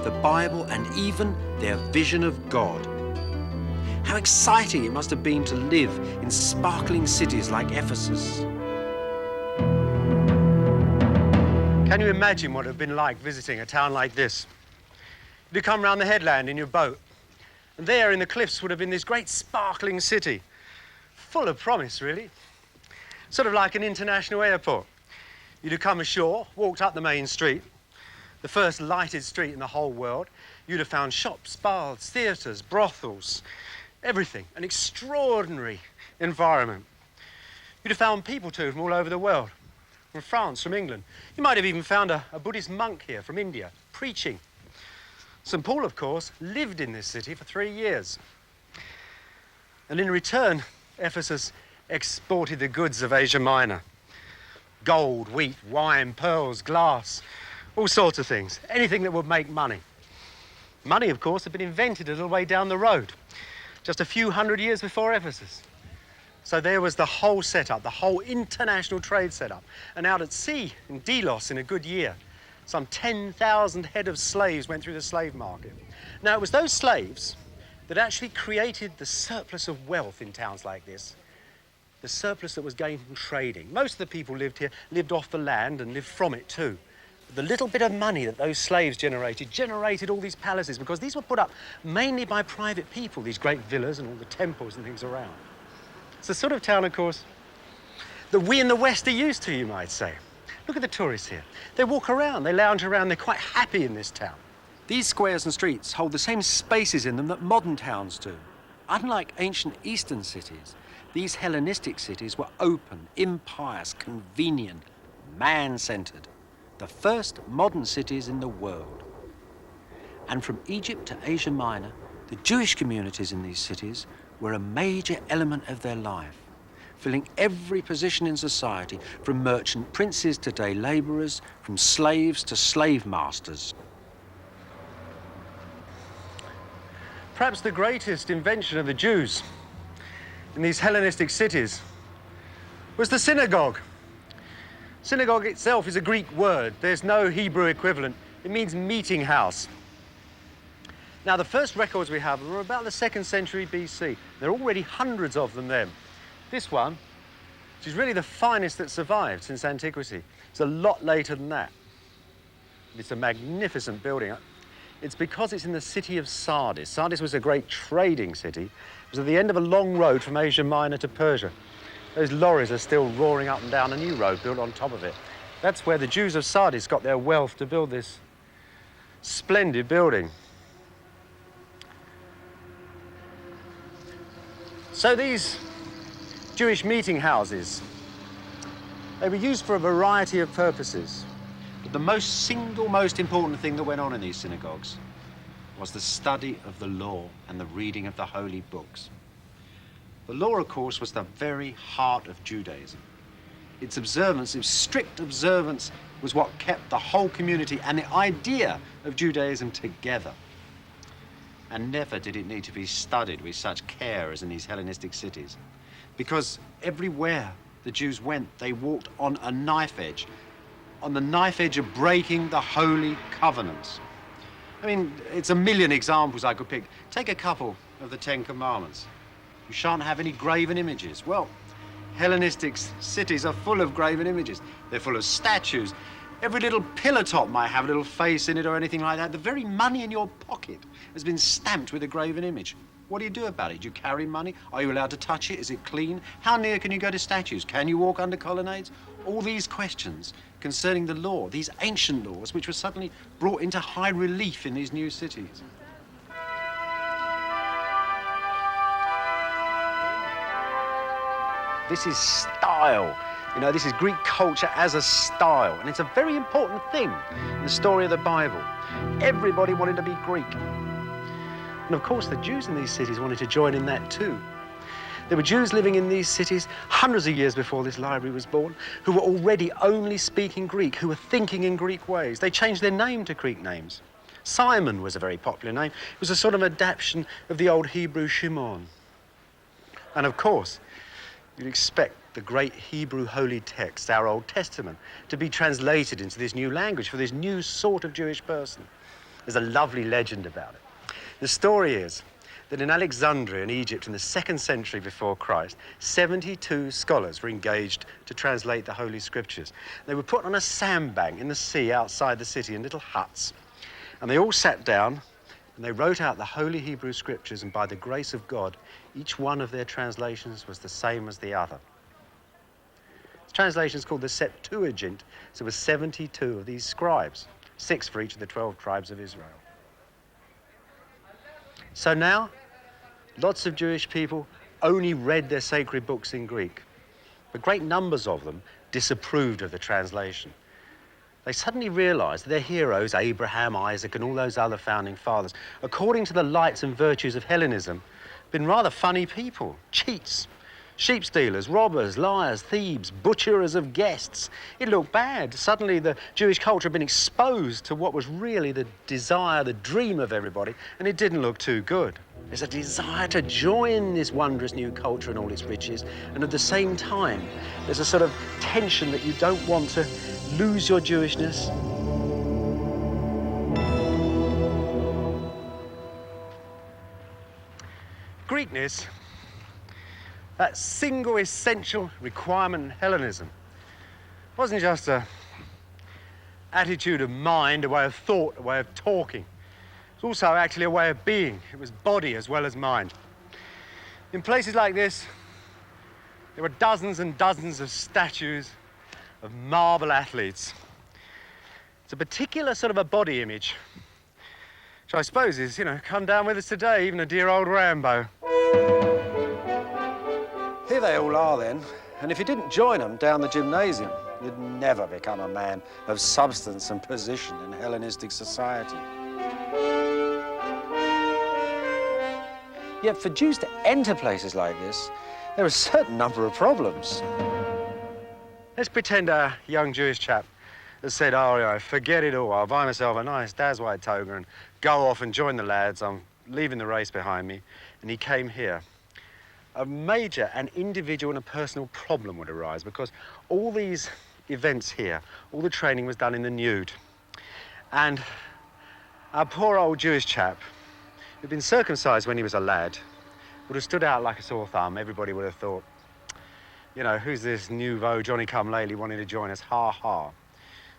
the Bible, and even their vision of God. How exciting it must have been to live in sparkling cities like Ephesus. Can you imagine what it would have been like visiting a town like this? You'd come round the headland in your boat, and there in the cliffs would have been this great sparkling city, full of promise, really. Sort of like an international airport. You'd have come ashore, walked up the main street, the first lighted street in the whole world. You'd have found shops, bars, theatres, brothels, everything. An extraordinary environment. You'd have found people too from all over the world, from France, from England. You might have even found a Buddhist monk here from India, preaching. St. Paul, of course, lived in this city for 3 years. And in return, Ephesus exported the goods of Asia Minor. Gold, wheat, wine, pearls, glass, all sorts of things. Anything that would make money. Money, of course, had been invented a little way down the road, just a few hundred years before Ephesus. So there was the whole setup, the whole international trade setup. And out at sea, in Delos, in a good year, some 10,000 head of slaves went through the slave market. Now, it was those slaves that actually created the surplus of wealth in towns like this, the surplus that was gained from trading. Most of the people lived here, lived off the land and lived from it too. But the little bit of money that those slaves generated all these palaces, because these were put up mainly by private people, these great villas and all the temples and things around. It's the sort of town, of course, that we in the West are used to, you might say. Look at the tourists here. They walk around, they lounge around, they're quite happy in this town. These squares and streets hold the same spaces in them that modern towns do. Unlike ancient Eastern cities, these Hellenistic cities were open, impious, convenient, man-centered. The first modern cities in the world. And from Egypt to Asia Minor, the Jewish communities in these cities were a major element of their life, filling every position in society, from merchant princes to day labourers, from slaves to slave masters. Perhaps the greatest invention of the Jews in these Hellenistic cities was the synagogue. Synagogue itself is a Greek word. There's no Hebrew equivalent. It means meeting house. Now, the first records we have are about the 2nd century BC. There are already hundreds of them then. This one, which is really the finest that survived since antiquity, it's a lot later than that. It's a magnificent building. It's because it's in the city of Sardis. Sardis was a great trading city. It was at the end of a long road from Asia Minor to Persia. Those lorries are still roaring up and down a new road built on top of it. That's where the Jews of Sardis got their wealth to build this splendid building. So these Jewish meeting houses, they were used for a variety of purposes. But the most important thing that went on in these synagogues was the study of the law and the reading of the holy books. The law, of course, was the very heart of Judaism. Its observance, its strict observance, was what kept the whole community and the idea of Judaism together. And never did it need to be studied with such care as in these Hellenistic cities. Because everywhere the Jews went, they walked on a knife edge, on the knife edge of breaking the holy covenants. I mean, it's a million examples I could pick. Take a couple of the 10 Commandments. You shan't have any graven images. Well, Hellenistic cities are full of graven images. They're full of statues. Every little pillar top might have a little face in it or anything like that. The very money in your pocket has been stamped with a graven image. What do you do about it? Do you carry money? Are you allowed to touch it? Is it clean? How near can you go to statues? Can you walk under colonnades? All these questions concerning the law, these ancient laws, which were suddenly brought into high relief in these new cities. This is style. You know, this is Greek culture as a style, and it's a very important thing in the story of the Bible. Everybody wanted to be Greek. And of course, the Jews in these cities wanted to join in that too. There were Jews living in these cities hundreds of years before this library was born, who were already only speaking Greek, who were thinking in Greek ways. They changed their name to Greek names. Simon was a very popular name. It was a sort of adaptation of the old Hebrew Shimon. And of course, you'd expect the great Hebrew holy text, our Old Testament, to be translated into this new language for this new sort of Jewish person. There's a lovely legend about it. The story is that in Alexandria in Egypt in the 2nd century before Christ, 72 scholars were engaged to translate the Holy Scriptures. They were put on a sandbank in the sea outside the city in little huts. And they all sat down and they wrote out the Holy Hebrew Scriptures, and by the grace of God, each one of their translations was the same as the other. This translation is called the Septuagint, so there were 72 of these scribes, 6 for each of the 12 tribes of Israel. So now, lots of Jewish people only read their sacred books in Greek, but great numbers of them disapproved of the translation. They suddenly realized that their heroes, Abraham, Isaac, and all those other founding fathers, according to the lights and virtues of Hellenism, had been rather funny people, cheats, sheep stealers, robbers, liars, thieves, butcherers of guests. It looked bad. Suddenly the Jewish culture had been exposed to what was really the desire, the dream of everybody, and it didn't look too good. There's a desire to join this wondrous new culture and all its riches, and at the same time, there's a sort of tension that you don't want to lose your Jewishness. Greekness, that single essential requirement in Hellenism, wasn't just an attitude of mind, a way of thought, a way of talking. It's also actually a way of being. It was body as well as mind. In places like this, there were dozens and dozens of statues of marble athletes. It's a particular sort of a body image, which I suppose is, come down with us today, even a dear old Rambo. Here they all are then, and if you didn't join them down the gymnasium, you'd never become a man of substance and position in Hellenistic society. Yet for Jews to enter places like this, there are a certain number of problems. Let's pretend a young Jewish chap has said, forget it all, I'll buy myself a nice Daz white toga and go off and join the lads, I'm leaving the race behind me, and he came here. A major and individual and a personal problem would arise because all these events here, all the training was done in the nude. And our poor old Jewish chap, who'd been circumcised when he was a lad, would have stood out like a sore thumb. Everybody would have thought, who's this nouveau Johnny-come-lately wanting to join us? Ha ha.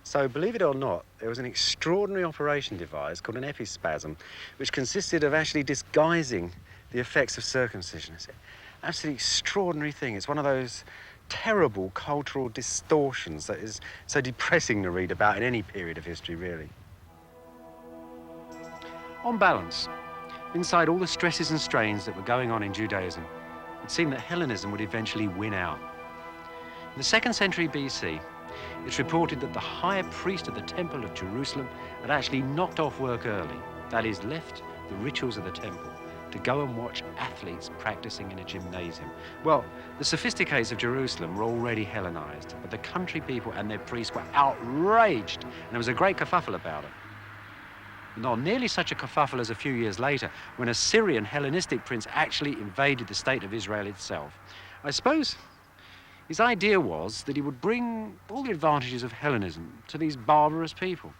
So, believe it or not, there was an extraordinary operation devised called an epispasm, which consisted of actually disguising the effects of circumcision. It's an absolutely extraordinary thing. It's one of those terrible cultural distortions that is so depressing to read about in any period of history, really. On balance, inside all the stresses and strains that were going on in Judaism, it seemed that Hellenism would eventually win out. In the 2nd century BC, it's reported that the high priest of the Temple of Jerusalem had actually knocked off work early, that is, left the rituals of the temple to go and watch athletes practicing in a gymnasium. Well, the sophisticates of Jerusalem were already Hellenized, but the country people and their priests were outraged, and there was a great kerfuffle about it. Not nearly such a kerfuffle as a few years later, when a Syrian Hellenistic prince actually invaded the state of Israel itself. I suppose his idea was that he would bring all the advantages of Hellenism to these barbarous people.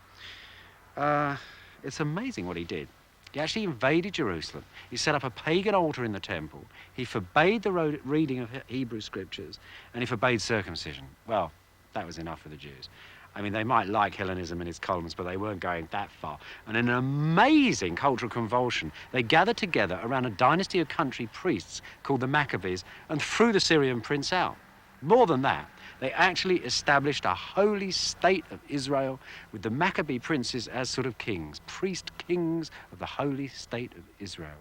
It's amazing what he did. He actually invaded Jerusalem. He set up a pagan altar in the temple. He forbade the reading of Hebrew scriptures, and he forbade circumcision. Well, that was enough for the Jews. I mean, they might like Hellenism and its columns, but they weren't going that far. And in an amazing cultural convulsion, they gathered together around a dynasty of country priests called the Maccabees and threw the Syrian prince out. More than that, they actually established a holy state of Israel with the Maccabee princes as sort of kings, priest kings of the holy state of Israel.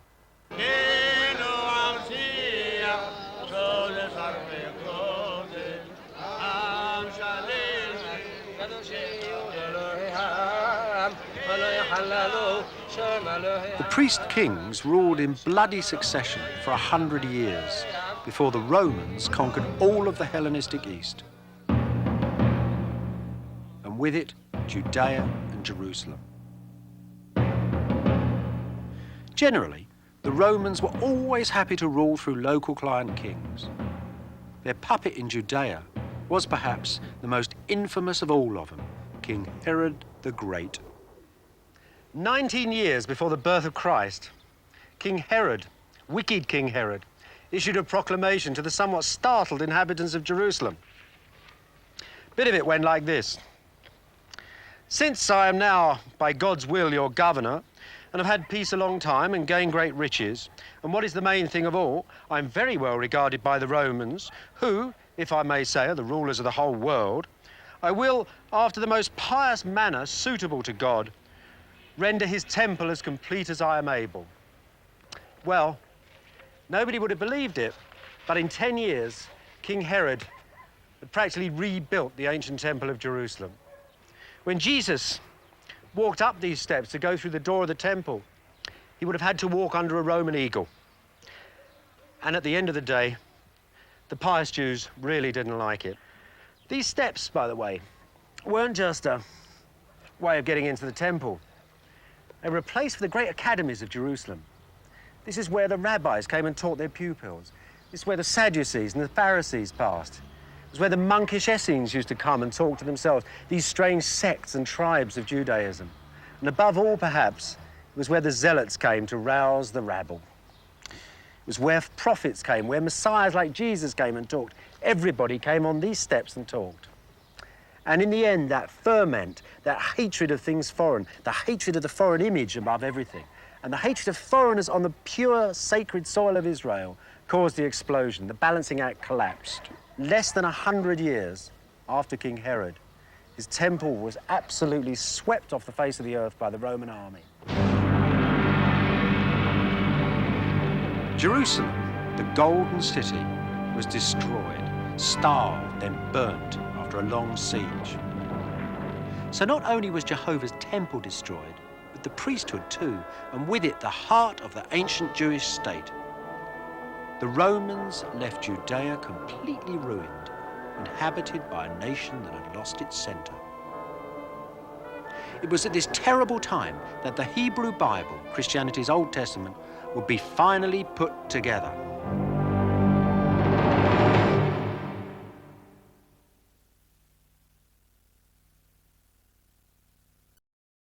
The priest kings ruled in bloody succession for 100 years before the Romans conquered all of the Hellenistic East, and with it, Judea and Jerusalem. Generally, the Romans were always happy to rule through local client kings. Their puppet in Judea was perhaps the most infamous of all of them, King Herod the Great. 19 years before the birth of Christ, King Herod, wicked King Herod, issued a proclamation to the somewhat startled inhabitants of Jerusalem. A bit of it went like this. Since I am now, by God's will, your governor, and have had peace a long time and gained great riches, and what is the main thing of all, I am very well regarded by the Romans, who, if I may say, are the rulers of the whole world, I will, after the most pious manner suitable to God, render his temple as complete as I am able. Well, nobody would have believed it, but in 10 years, King Herod had practically rebuilt the ancient temple of Jerusalem. When Jesus walked up these steps to go through the door of the temple, he would have had to walk under a Roman eagle. And at the end of the day, the pious Jews really didn't like it. These steps, by the way, weren't just a way of getting into the temple. They were a place for the great academies of Jerusalem. This is where the rabbis came and taught their pupils. This is where the Sadducees and the Pharisees passed. It was where the monkish Essenes used to come and talk to themselves, these strange sects and tribes of Judaism. And above all, perhaps, it was where the zealots came to rouse the rabble. It was where prophets came, where messiahs like Jesus came and talked. Everybody came on these steps and talked. And in the end, that ferment, that hatred of things foreign, the hatred of the foreign image above everything, and the hatred of foreigners on the pure, sacred soil of Israel caused the explosion. The balancing act collapsed. Less than 100 years after King Herod, his temple was absolutely swept off the face of the earth by the Roman army. Jerusalem, the golden city, was destroyed, starved, then burnt after a long siege. So not only was Jehovah's temple destroyed, but the priesthood too, and with it the heart of the ancient Jewish state. The Romans left Judea completely ruined, inhabited by a nation that had lost its center. It was at this terrible time that the Hebrew Bible, Christianity's Old Testament, would be finally put together.